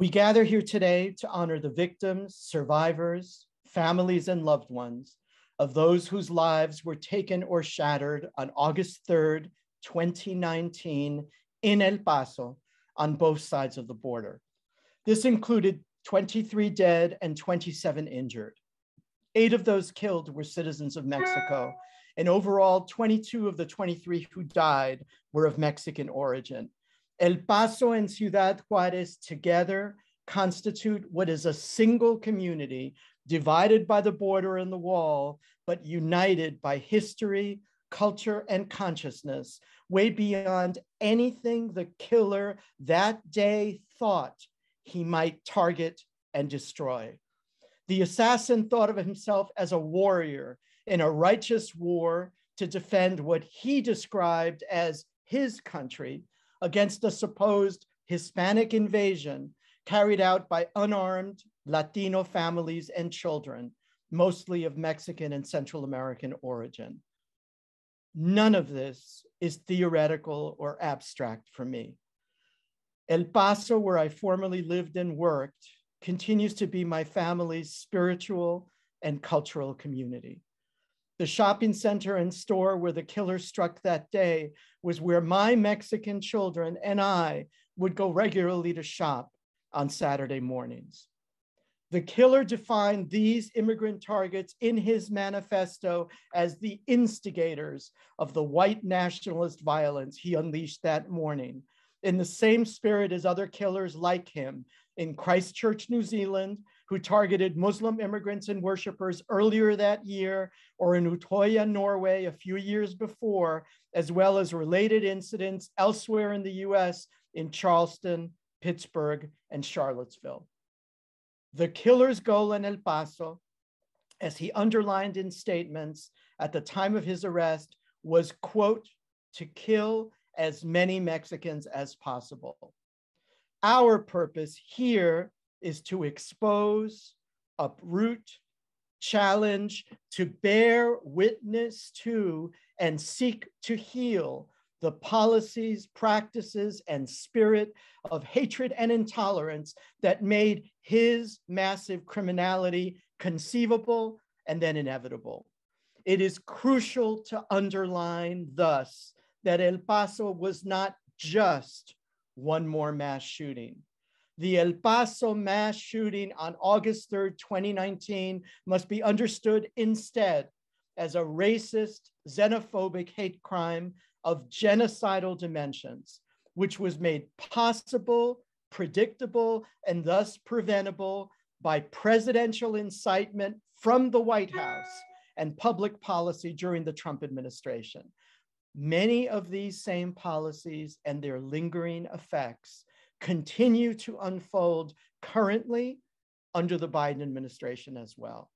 We gather here today to honor the victims, survivors, families, and loved ones of those whose lives were taken or shattered on August 3rd, 2019 in El Paso on both sides of the border. This included 23 dead and 27 injured. 8 of those killed were citizens of Mexico, and overall 22 of the 23 who died were of Mexican origin. El Paso and Ciudad Juárez together constitute what is a single community divided by the border and the wall, but united by history, culture, and consciousness, way beyond anything the killer that day thought he might target and destroy. The assassin thought of himself as a warrior in a righteous war to defend what he described as his country against a supposed Hispanic invasion carried out by unarmed Latino families and children, mostly of Mexican and Central American origin. None of this is theoretical or abstract for me. El Paso, where I formerly lived and worked, continues to be my family's spiritual and cultural community. The shopping center and store where the killer struck that day was where my Mexican children and I would go regularly to shop on Saturday mornings. The killer defined these immigrant targets in his manifesto as the instigators of the white nationalist violence he unleashed that morning, in the same spirit as other killers like him in Christchurch, New Zealand, who targeted Muslim immigrants and worshipers earlier that year, or in Utoya, Norway, a few years before, as well as related incidents elsewhere in the US in Charleston, Pittsburgh, and Charlottesville. The killer's goal in El Paso, as he underlined in statements at the time of his arrest, was, quote, to kill as many Mexicans as possible. Our purpose here is to expose, uproot, challenge, to bear witness to, and seek to heal the policies, practices, and spirit of hatred and intolerance that made his massive criminality conceivable and then inevitable. It is crucial to underline thus that El Paso was not just one more mass shooting. The El Paso mass shooting on August 3rd, 2019 must be understood instead as a racist, xenophobic hate crime of genocidal dimensions, which was made possible, predictable, and thus preventable by presidential incitement from the White House and public policy during the Trump administration. Many of these same policies and their lingering effects continue to unfold currently under the Biden administration as well.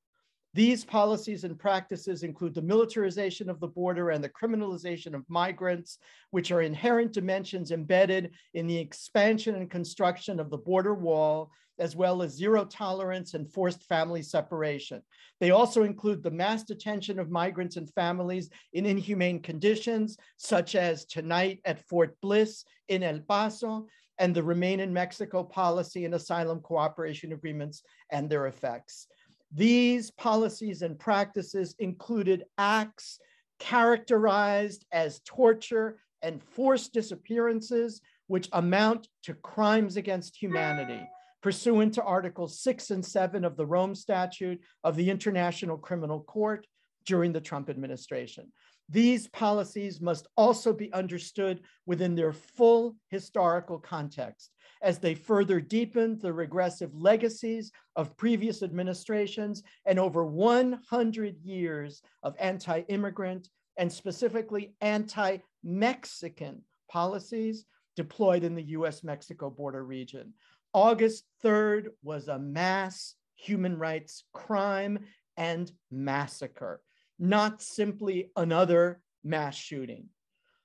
These policies and practices include the militarization of the border and the criminalization of migrants, which are inherent dimensions embedded in the expansion and construction of the border wall, as well as zero tolerance and forced family separation. They also include the mass detention of migrants and families in inhumane conditions, such as tonight at Fort Bliss in El Paso, and the Remain in Mexico policy and asylum cooperation agreements and their effects. These policies and practices included acts characterized as torture and forced disappearances, which amount to crimes against humanity, pursuant to Articles 6 and 7 of the Rome Statute of the International Criminal Court during the Trump administration. These policies must also be understood within their full historical context, as they further deepened the regressive legacies of previous administrations and over 100 years of anti-immigrant and specifically anti-Mexican policies deployed in the US-Mexico border region. August 3rd was a mass human rights crime and massacre, not simply another mass shooting.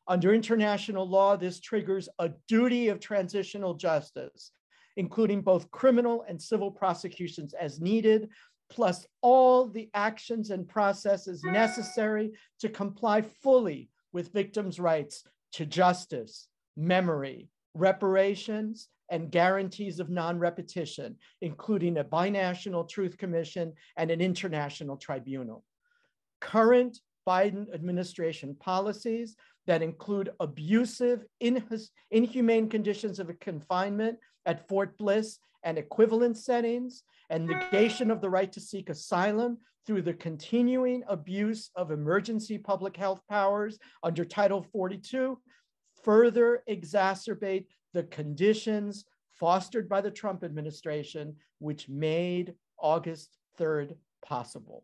Under international law, this triggers a duty of transitional justice, including both criminal and civil prosecutions as needed, plus all the actions and processes necessary to comply fully with victims' rights to justice, memory, reparations, and guarantees of non-repetition, including a binational truth commission and an international tribunal. Current Biden administration policies that include abusive, inhumane conditions of confinement at Fort Bliss and equivalent settings, and negation of the right to seek asylum through the continuing abuse of emergency public health powers under Title 42, further exacerbate the conditions fostered by the Trump administration, which made August 3rd possible.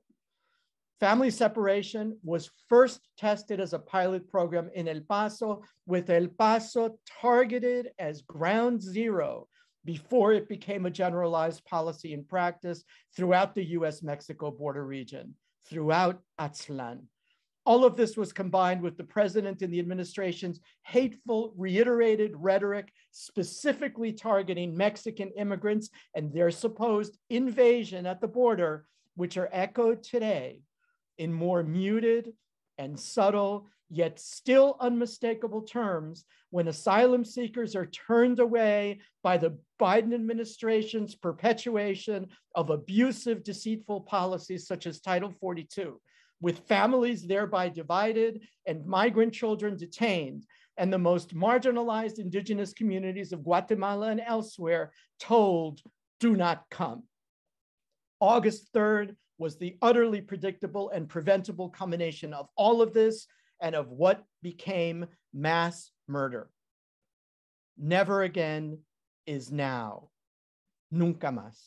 Family separation was first tested as a pilot program in El Paso, with El Paso targeted as ground zero before it became a generalized policy in practice throughout the US-Mexico border region, throughout Aztlán. All of this was combined with the president and the administration's hateful, reiterated rhetoric, specifically targeting Mexican immigrants and their supposed invasion at the border, which are echoed today in more muted and subtle, yet still unmistakable terms when asylum seekers are turned away by the Biden administration's perpetuation of abusive, deceitful policies such as Title 42, with families thereby divided and migrant children detained, and the most marginalized indigenous communities of Guatemala and elsewhere told, do not come. August 3rd was the utterly predictable and preventable combination of all of this and of what became mass murder. Never again is now. Nunca más.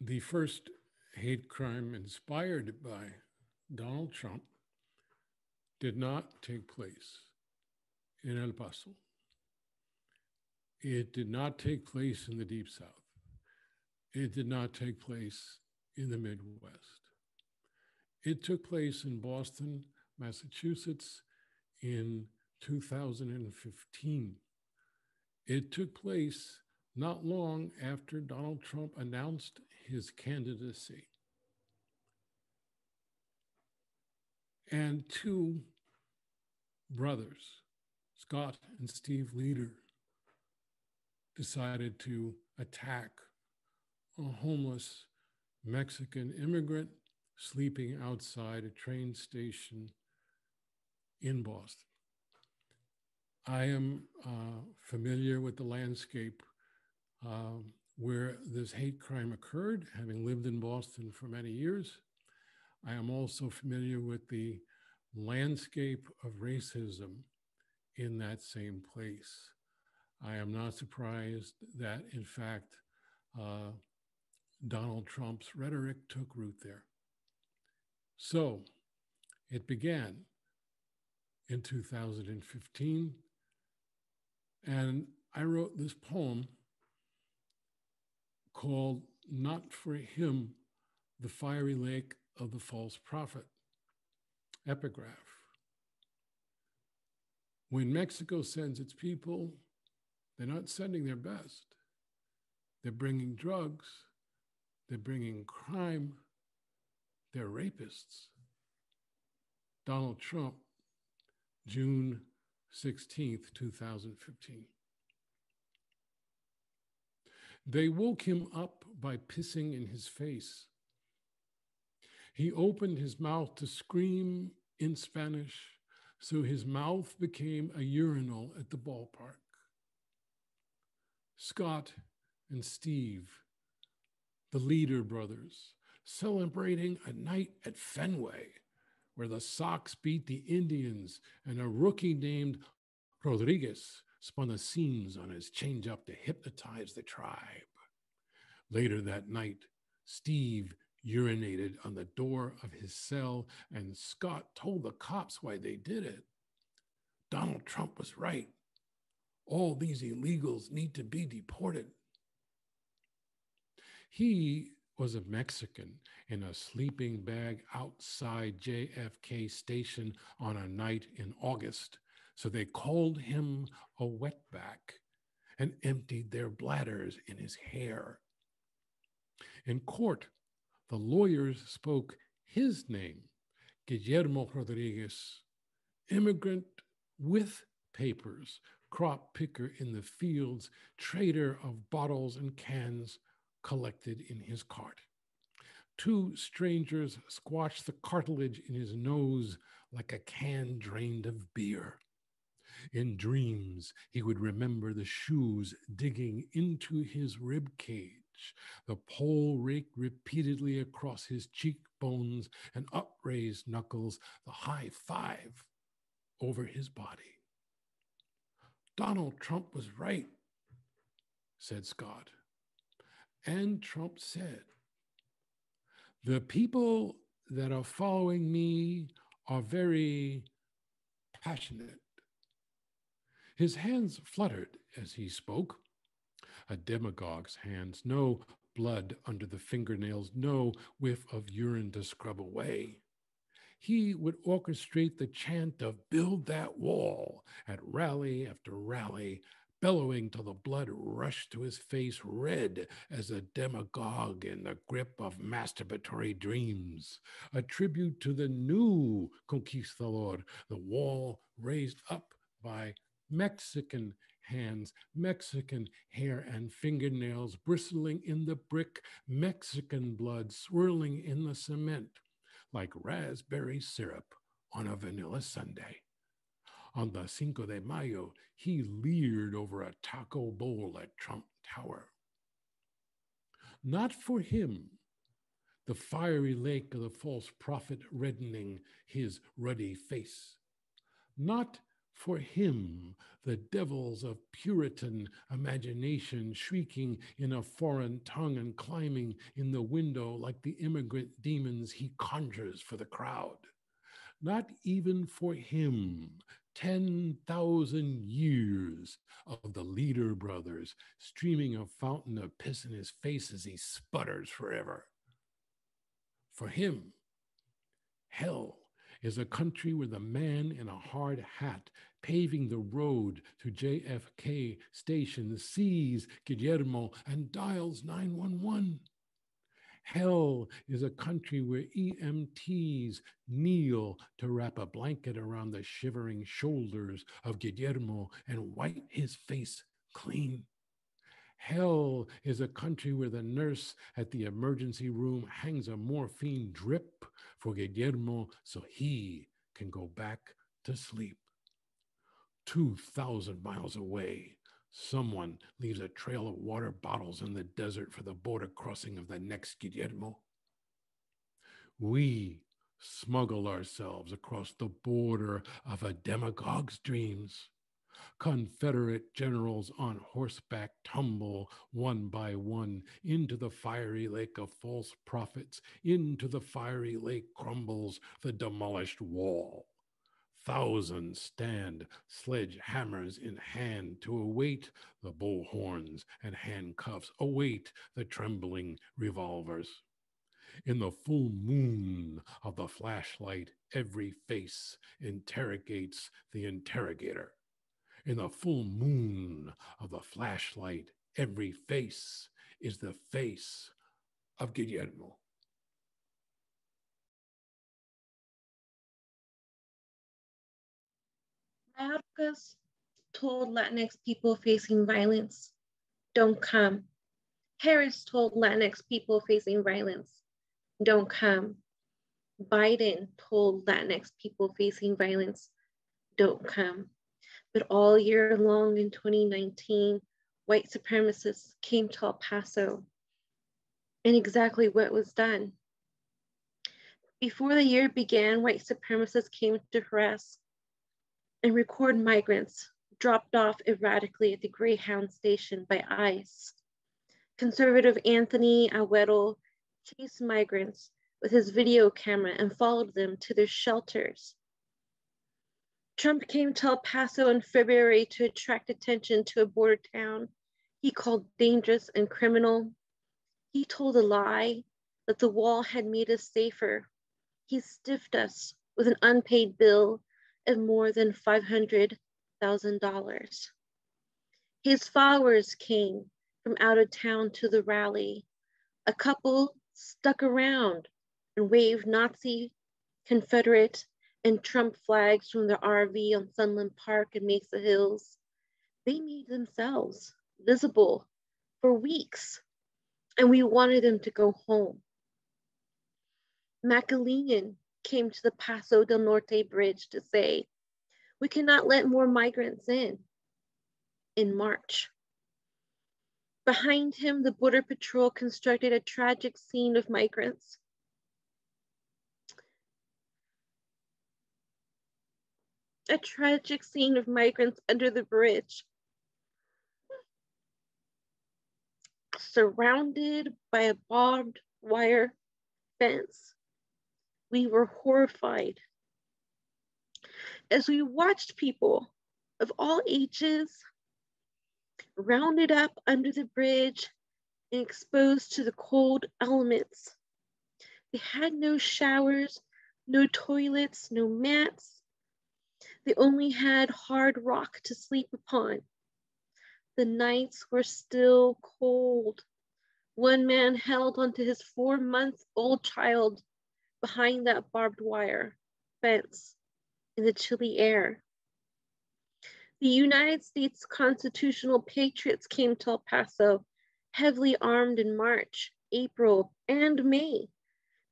The first hate crime inspired by Donald Trump did not take place in El Paso. It did not take place in the Deep South. It did not take place in the Midwest. It took place in Boston, Massachusetts in 2015. It took place not long after Donald Trump announced his candidacy. And two brothers, Scott and Steve Leader, decided to attack a homeless Mexican immigrant sleeping outside a train station in Boston. I am familiar with the landscape where this hate crime occurred, having lived in Boston for many years. I am also familiar with the landscape of racism in that same place. I am not surprised that, in fact, Donald Trump's rhetoric took root there. So it began in 2015, and I wrote this poem called Not for Him, the Fiery Lake of the False Prophet, epigraph. When Mexico sends its people, they're not sending their best. They're bringing drugs. They're bringing crime. They're rapists. Donald Trump, June 16th, 2015. They woke him up by pissing in his face. He opened his mouth to scream in Spanish, so his mouth became a urinal at the ballpark. Scott and Steve, the Leader brothers, celebrating a night at Fenway where the Sox beat the Indians and a rookie named Rodriguez spun the seams on his changeup to hypnotize the tribe. Later that night, Steve urinated on the door of his cell, and Scott told the cops why they did it. Donald Trump was right. All these illegals need to be deported. He was a Mexican in a sleeping bag outside JFK Station on a night in August, so they called him a wetback and emptied their bladders in his hair. In court, the lawyers spoke his name, Guillermo Rodriguez, immigrant with papers, crop picker in the fields, trader of bottles and cans collected in his cart. Two strangers squashed the cartilage in his nose like a can drained of beer. In dreams, he would remember the shoes digging into his rib cage, the pole raked repeatedly across his cheekbones and upraised knuckles, the high five over his body. Donald Trump was right, said Scott. And Trump said, the people that are following me are very passionate. His hands fluttered as he spoke. A demagogue's hands, no blood under the fingernails, no whiff of urine to scrub away. He would orchestrate the chant of "Build that wall" at rally after rally, bellowing till the blood rushed to his face, red as a demagogue in the grip of masturbatory dreams. A tribute to the new conquistador, the wall raised up by Mexican hands, Mexican hair and fingernails bristling in the brick, Mexican blood swirling in the cement like raspberry syrup on a vanilla sundae. On the Cinco de Mayo, he leered over a taco bowl at Trump Tower. Not for him, the fiery lake of the false prophet reddening his ruddy face. Not for him, the devils of Puritan imagination shrieking in a foreign tongue and climbing in the window like the immigrant demons he conjures for the crowd. Not even for him, 10,000 years of the Leader brothers streaming a fountain of piss in his face as he sputters forever. For him, hell is a country where the man in a hard hat paving the road to JFK station sees Guillermo and dials 911. Hell is a country where EMTs kneel to wrap a blanket around the shivering shoulders of Guillermo and wipe his face clean. Hell is a country where the nurse at the emergency room hangs a morphine drip for Guillermo so he can go back to sleep. 2,000 miles away, someone leaves a trail of water bottles in the desert for the border crossing of the next Guillermo. We smuggle ourselves across the border of a demagogue's dreams. Confederate generals on horseback tumble one by one into the fiery lake of false prophets. Into the fiery lake crumbles the demolished wall. Thousands stand, sledgehammers in hand, to await the bullhorns and handcuffs, await the trembling revolvers. In the full moon of the flashlight, every face interrogates the interrogator. In the full moon of the flashlight, every face is the face of Guillermo. Mayorkas told Latinx people facing violence, don't come. Harris told Latinx people facing violence, don't come. Biden told Latinx people facing violence, don't come. But all year long in 2019, white supremacists came to El Paso, and exactly what was done. Before the year began, white supremacists came to harass and record migrants dropped off erratically at the Greyhound station by ICE. Conservative Anthony Agüero chased migrants with his video camera and followed them to their shelters. Trump came to El Paso in February to attract attention to a border town he called dangerous and criminal. He told a lie that the wall had made us safer. He stiffed us with an unpaid bill of more than $500,000. His followers came from out of town to the rally. A couple stuck around and waved Nazi, Confederate, and Trump flags from their RV on Sunland Park and Mesa Hills. They made themselves visible for weeks, and we wanted them to go home. McAleenan came to the Paso del Norte bridge to say, we cannot let more migrants in March. Behind him, the Border Patrol constructed a tragic scene of migrants. A tragic scene of migrants under the bridge, surrounded by a barbed wire fence. We were horrified as we watched people of all ages rounded up under the bridge and exposed to the cold elements. They had no showers, no toilets, no mats. They only had hard rock to sleep upon. The nights were still cold. One man held onto his 4-month-old child behind that barbed wire fence in the chilly air. The United States constitutional patriots came to El Paso, heavily armed in March, April, and May.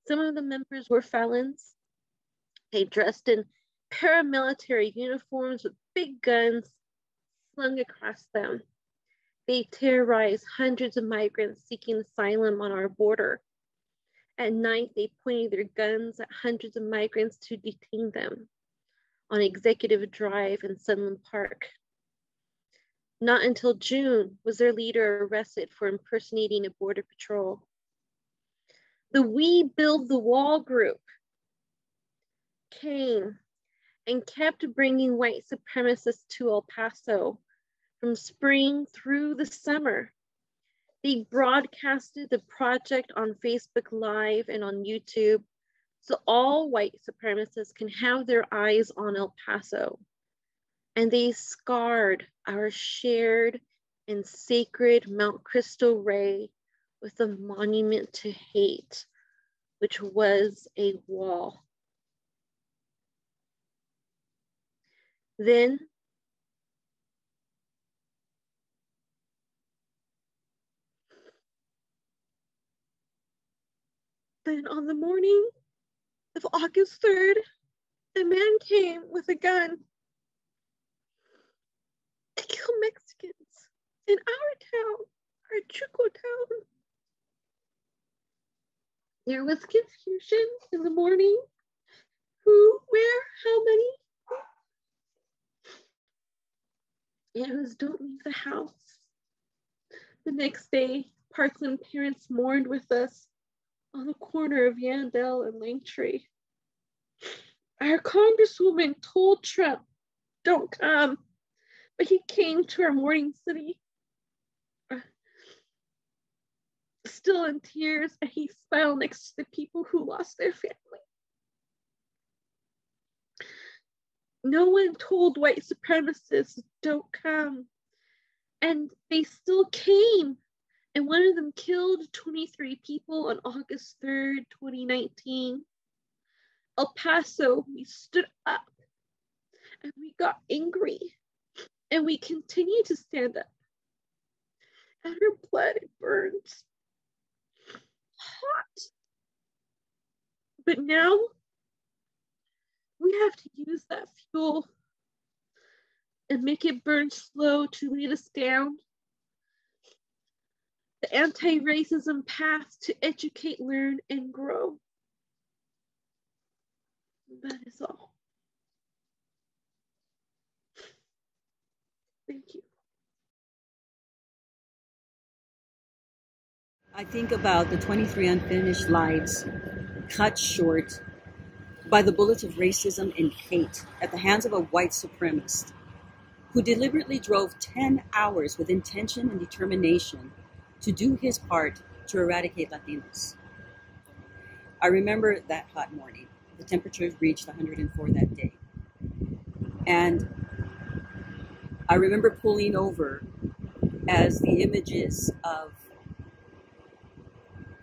Some of the members were felons. They dressed in paramilitary uniforms with big guns slung across them. They terrorized hundreds of migrants seeking asylum on our border. At night, they pointed their guns at hundreds of migrants to detain them on Executive Drive in Sunland Park. Not until June was their leader arrested for impersonating a border patrol. The We Build the Wall group came and kept bringing white supremacists to El Paso from spring through the summer. They broadcasted the project on Facebook Live and on YouTube, so all white supremacists can have their eyes on El Paso. And they scarred our shared and sacred Mount Cristo Rey with a monument to hate, which was a wall. Then on the morning of August 3rd, a man came with a gun to kill Mexicans in our town, our Chuco town. There was confusion in the morning. Who, where, how many? It was don't leave the house. The next day, Parkland parents mourned with us on the corner of Yandell and Langtree. Our congresswoman told Trump, don't come, but he came to our mourning city, still in tears, and he smiled next to the people who lost their family. No one told white supremacists, don't come. And they still came. And one of them killed 23 people on August 3rd, 2019. El Paso, we stood up and we got angry. And we continue to stand up. And our blood burns hot. But now, we have to use that fuel and make it burn slow to lead us down the anti-racism path to educate, learn, and grow. That is all. Thank you. I think about the 23 unfinished lives cut short by the bullets of racism and hate at the hands of a white supremacist who deliberately drove 10 hours with intention and determination to do his part to eradicate Latinos. I remember that hot morning. The temperatures reached 104 that day. And I remember pulling over as the images of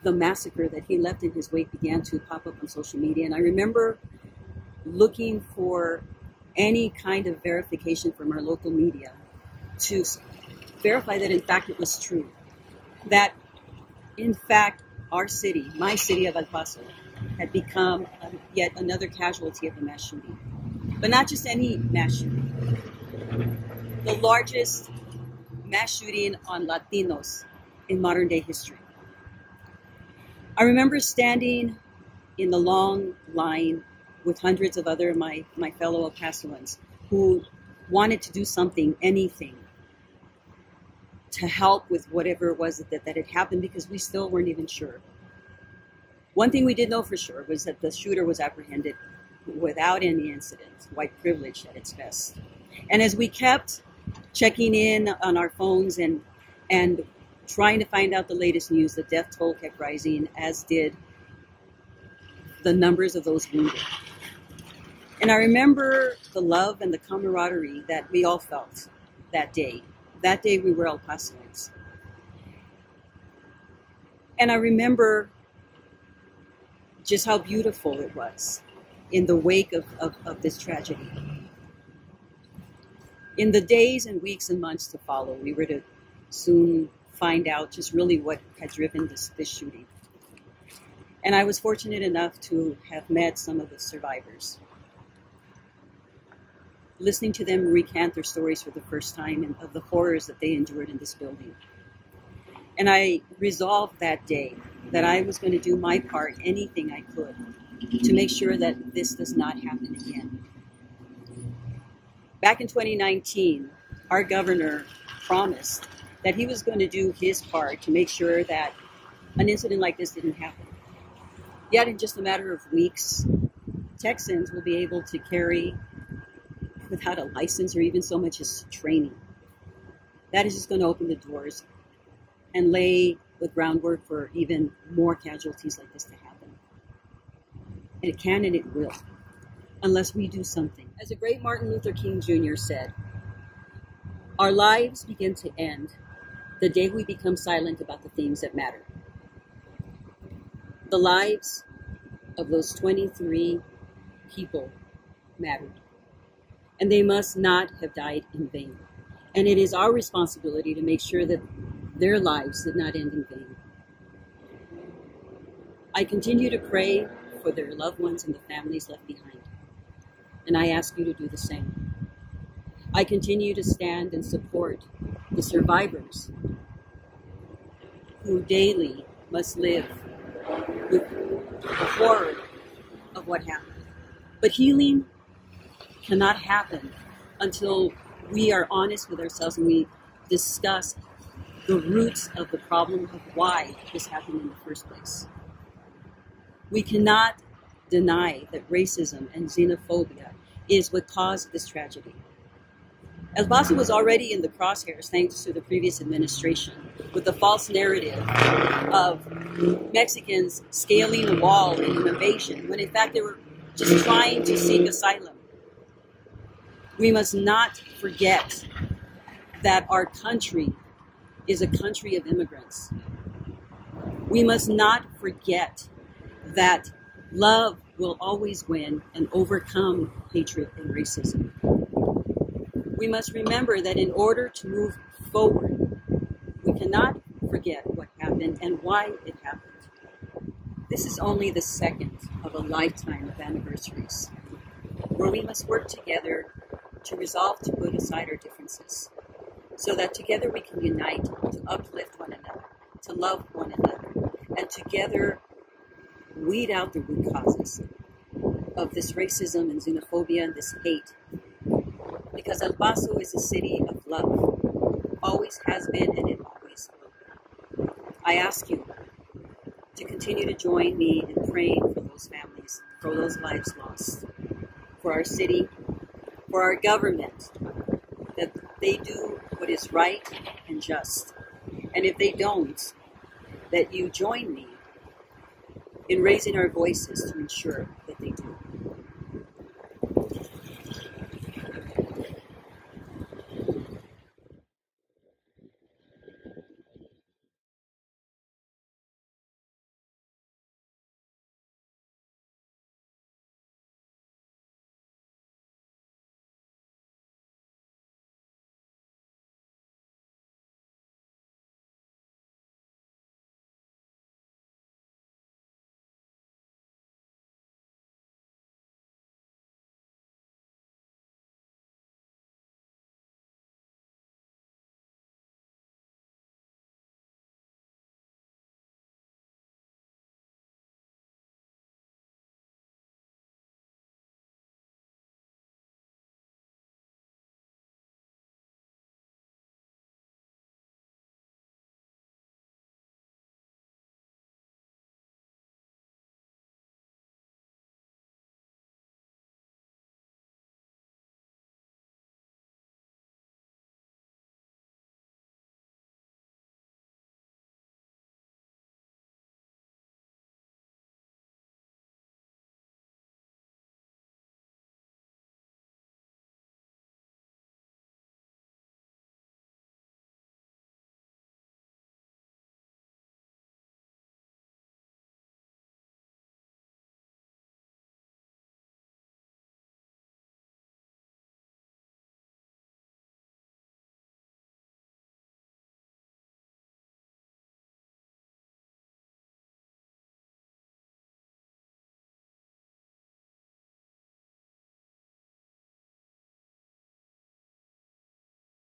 the massacre that he left in his wake began to pop up on social media. And I remember looking for any kind of verification from our local media to verify that in fact it was true. That in fact our city, my city of El Paso, had become yet another casualty of a mass shooting. But not just any mass shooting. The largest mass shooting on Latinos in modern day history. I remember standing in the long line with hundreds of other my fellow El Pasoans who wanted to do something, anything, to help with whatever it was that had happened, because we still weren't even sure. One thing we did know for sure was that the shooter was apprehended without any incident, white privilege at its best. And as we kept checking in on our phones and trying to find out the latest news, the death toll kept rising, as did the numbers of those wounded. And I remember the love and the camaraderie that we all felt that day. That day we were El Pasoans. And I remember just how beautiful it was in the wake of this tragedy. In the days and weeks and months to follow, we were to soon find out just really what had driven this shooting. And I was fortunate enough to have met some of the survivors. Listening to them recant their stories for the first time and of the horrors that they endured in this building. And I resolved that day that I was going to do my part, anything I could, to make sure that this does not happen again. Back in 2019, our governor promised that he was going to do his part to make sure that an incident like this didn't happen. Yet in just a matter of weeks, Texans will be able to carry without a license or even so much as training. That is just going to open the doors and lay the groundwork for even more casualties like this to happen. And it can and it will, unless we do something. As the great Martin Luther King Jr. said, our lives begin to end the day we become silent about the things that matter. The lives of those 23 people mattered, and they must not have died in vain. And it is our responsibility to make sure that their lives did not end in vain. I continue to pray for their loved ones and the families left behind, and I ask you to do the same. I continue to stand and support the survivors who daily must live with the horror of what happened. But healing cannot happen until we are honest with ourselves and we discuss the roots of the problem of why this happened in the first place. We cannot deny that racism and xenophobia is what caused this tragedy. El Paso was already in the crosshairs thanks to the previous administration with the false narrative of Mexicans scaling a wall and an invasion when in fact they were just trying to seek asylum. We must not forget that our country is a country of immigrants. We must not forget that love will always win and overcome hatred and racism. We must remember that in order to move forward, we cannot forget what happened and why it happened. This is only the second of a lifetime of anniversaries, where we must work together to resolve to put aside our differences, so that together we can unite to uplift one another, to love one another, and together weed out the root causes of this racism and xenophobia and this hate. Because El Paso is a city of love, always has been and it always will. I ask you to continue to join me in praying for those families, for those lives lost, for our city, for our government, that they do what is right and just. And if they don't, that you join me in raising our voices to ensure that they do.